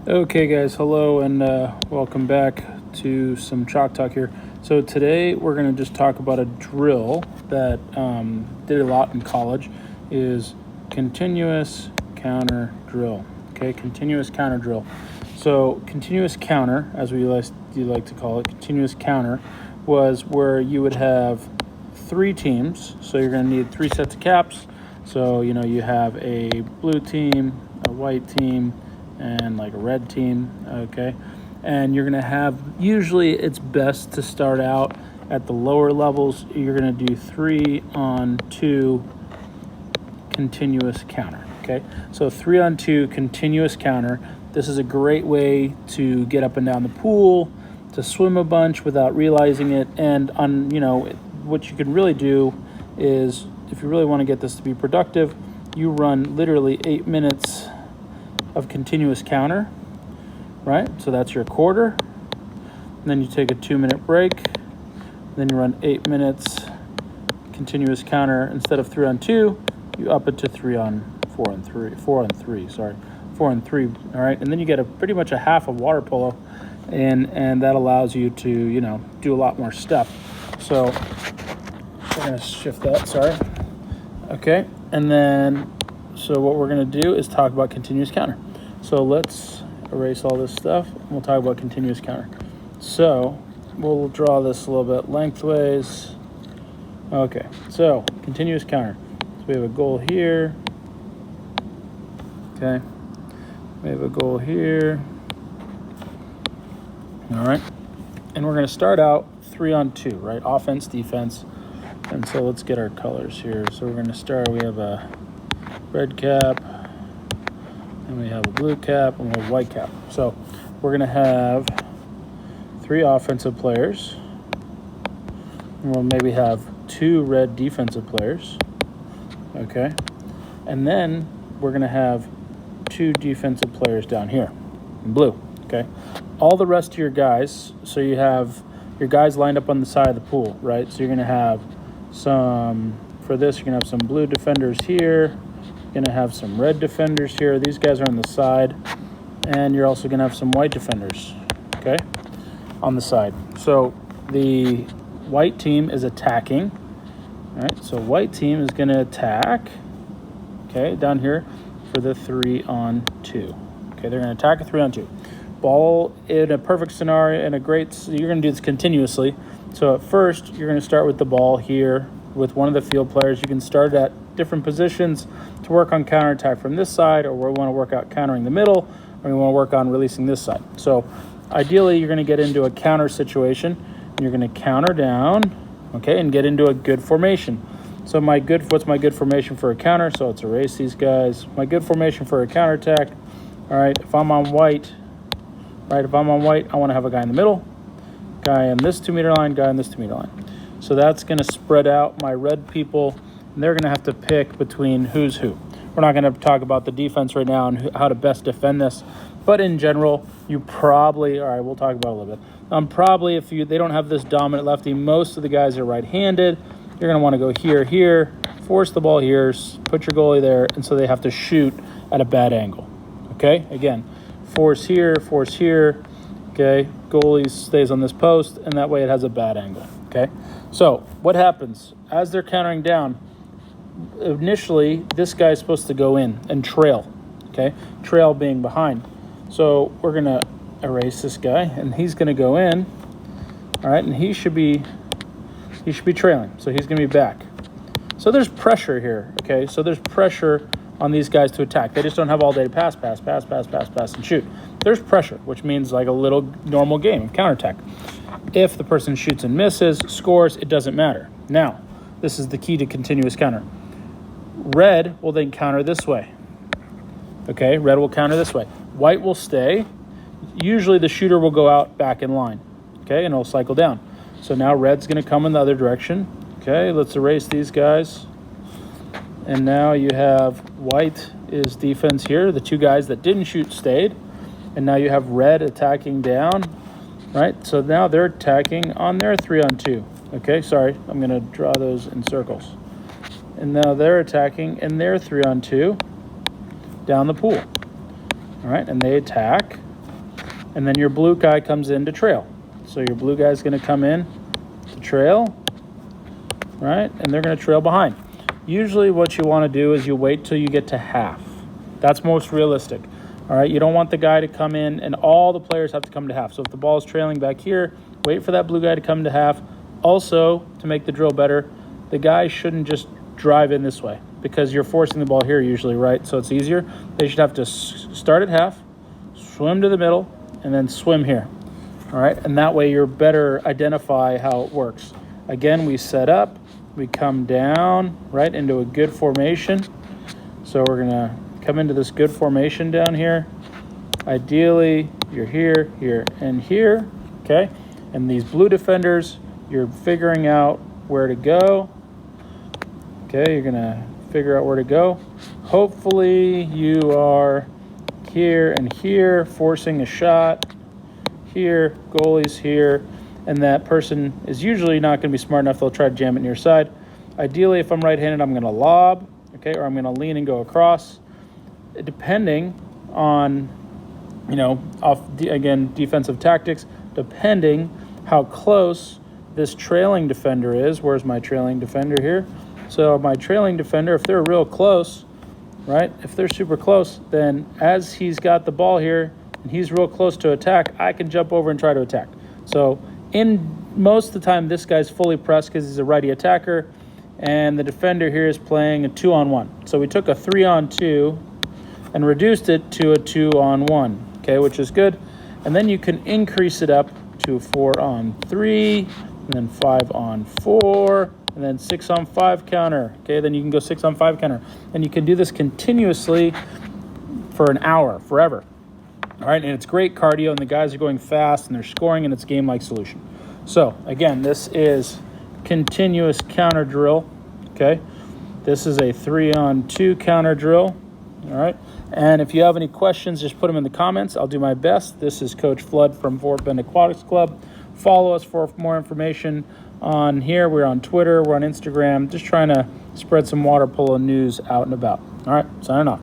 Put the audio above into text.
Okay, guys, hello and welcome back to some Chalk Talk here. So today we're going to just talk about a drill that did a lot in college, is continuous counter drill. Okay, continuous counter drill. So continuous counter, as you like to call it, continuous counter was where you would have three teams. So you're going to need three sets of caps. So you have a blue team, a white team, and like a red team, okay? And you're gonna have, usually it's best to start out at the lower levels. You're gonna do 3-on-2 continuous counter, okay? So 3-on-2 continuous counter. This is a great way to get up and down the pool, to swim a bunch without realizing it. And what you can really do is, if you really want to get this to be productive, you run literally 8 minutes of continuous counter, right? So that's your quarter. And then you take a 2-minute break. Then you run 8 minutes continuous counter. Instead of 3-on-2, you up it to 4-on-3. All right, and then you get pretty much a half of water polo, and that allows you to do a lot more stuff. So we're gonna shift that. Sorry. Okay, and then. So what we're going to do is talk about continuous counter. So let's erase all this stuff, and we'll talk about continuous counter. So we'll draw this a little bit lengthways. Okay, so continuous counter. So we have a goal here. Okay, we have a goal here. All right, and we're going to start out 3-on-2, right? Offense, defense. And so let's get our colors here. So we're going to start, we have a red cap, and we have a blue cap, and we have a white cap. So we're going to have 3 offensive players, and we'll maybe have 2 red defensive players, okay? And then we're going to have 2 defensive players down here in blue, okay? All the rest of your guys, so you have your guys lined up on the side of the pool, right? So you're going to have for this, you're going to have some blue defenders here. Going to have some red defenders here. These guys are on the side, and you're also going to have some white defenders, okay, on the side. So the white team is attacking, all right? So white team is going to attack, okay, down here for the 3-on-2. Okay, they're going to attack a 3-on-2. Ball in a perfect scenario, you're going to do this continuously. So at first, you're going to start with the ball here with one of the field players. You can start at different positions to work on counterattack from this side, or we want to work out countering the middle, or we want to work on releasing this side. So ideally, you're going to get into a counter situation, and you're going to counter down, okay, and get into a good formation. So what's my good formation for a counter? So let's erase these guys. My good formation for a counterattack, all right, if I'm on white, I want to have a guy in the middle, guy in this 2-meter line, guy in this 2-meter line. So that's going to spread out my red people, and they're going to have to pick between who's who. We're not going to talk about the defense right now and how to best defend this, but in general, we'll talk about it a little bit. Probably if they don't have this dominant lefty, most of the guys are right-handed. You're going to want to go here, force the ball here, put your goalie there, and so they have to shoot at a bad angle. Okay, again, force here, okay, goalie stays on this post, and that way it has a bad angle, okay? So what happens? As they're countering down, initially, this guy's supposed to go in and trail, okay? Trail being behind. So we're going to erase this guy, and he's going to go in, all right? And he should be trailing, so he's going to be back. So there's pressure here, okay? So there's pressure on these guys to attack. They just don't have all day to pass, and shoot. There's pressure, which means like a little normal game of counterattack. If the person shoots and misses, scores, it doesn't matter. Now, this is the key to continuous counter. Red will then counter this way. Okay, red will counter this way. White will stay. Usually the shooter will go out back in line. Okay, and it'll cycle down. So now red's going to come in the other direction. Okay, let's erase these guys. And now you have white is defense here. The 2 guys that didn't shoot stayed. And now you have red attacking down, right? So now they're attacking on their 3-on-2. Okay, sorry, I'm going to draw those in circles. And now they're attacking in their 3-on-2 down the pool. All right, and they attack and then your blue guy comes in to trail. So your blue guy is going to come in to trail, right? And they're going to trail behind. Usually what you want to do is you wait till you get to half. That's most realistic. All right, you don't want the guy to come in and all the players have to come to half. So if the ball is trailing back here, wait for that blue guy to come to half. Also, to make the drill better, the guy shouldn't just drive in this way because you're forcing the ball here usually, right? So it's easier. They should have to start at half, swim to the middle, and then swim here. All right, and that way you're better identify how it works. Again, we set up, we come down, right, into a good formation. So we're gonna come into this good formation down here. Ideally, you're here, here, and here, okay? And these blue defenders, you're figuring out where to go. Okay, you're gonna figure out where to go. Hopefully you are here and here, forcing a shot. Here, goalie's here, and that person is usually not gonna be smart enough, they'll try to jam it near your side. Ideally, if I'm right-handed, I'm gonna lob, okay, or I'm gonna lean and go across. Depending on, again, defensive tactics, depending how close this trailing defender is. Where's my trailing defender here? So my trailing defender, if they're real close, right, if they're super close, then as he's got the ball here and he's real close to attack, I can jump over and try to attack. So in most of the time, this guy's fully pressed because he's a righty attacker, and the defender here is playing a 2-on-1. So we took a 3-on-2 and reduced it to a 2-on-1, okay, which is good. And then you can increase it up to 4-on-3, and then 5-on-4, and then 6-on-5 counter, okay? Then you can go 6-on-5 counter. And you can do this continuously for an hour, forever, all right? And it's great cardio, and the guys are going fast, and they're scoring, and it's game-like solution. So, again, this is continuous counter drill, okay? This is a 3-on-2 counter drill, all right? And if you have any questions, just put them in the comments. I'll do my best. This is Coach Flood from Fort Bend Aquatics Club. Follow us for more information on here. We're on Twitter. We're on Instagram. Just trying to spread some water polo news out and about. All right, signing off.